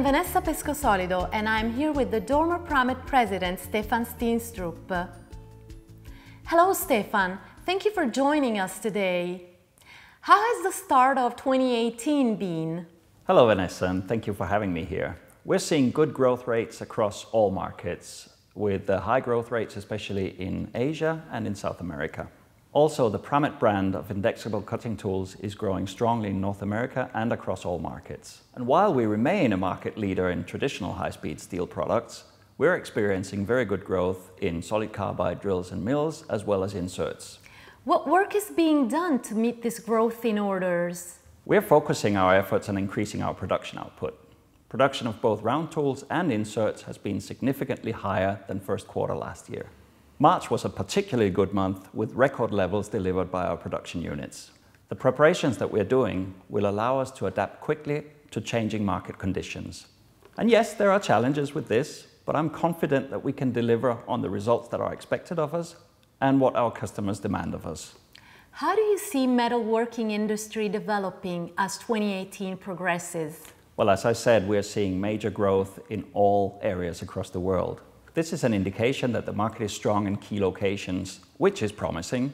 Vanessa Pescosolido and I'm here with the Dormer Pramet president Stefan Steenstrup. Hello Stefan, thank you for joining us today. How has the start of 2018 been? Hello Vanessa, and thank you for having me here. We're seeing good growth rates across all markets, with high growth rates especially in Asia and in South America. Also, the Pramet brand of indexable cutting tools is growing strongly in North America and across all markets. And while we remain a market leader in traditional high-speed steel products, we're experiencing very good growth in solid carbide drills and mills, as well as inserts. What work is being done to meet this growth in orders? We're focusing our efforts on increasing our production output. Production of both round tools and inserts has been significantly higher than first quarter last year. March was a particularly good month with record levels delivered by our production units. The preparations that we're doing will allow us to adapt quickly to changing market conditions. And yes, there are challenges with this, but I'm confident that we can deliver on the results that are expected of us and what our customers demand of us. How do you see metalworking industry developing as 2018 progresses? Well, as I said, we're seeing major growth in all areas across the world. This is an indication that the market is strong in key locations, which is promising,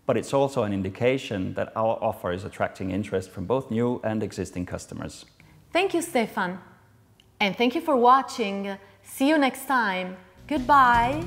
but it's also an indication that our offer is attracting interest from both new and existing customers. Thank you, Stefan. And thank you for watching. See you next time. Goodbye.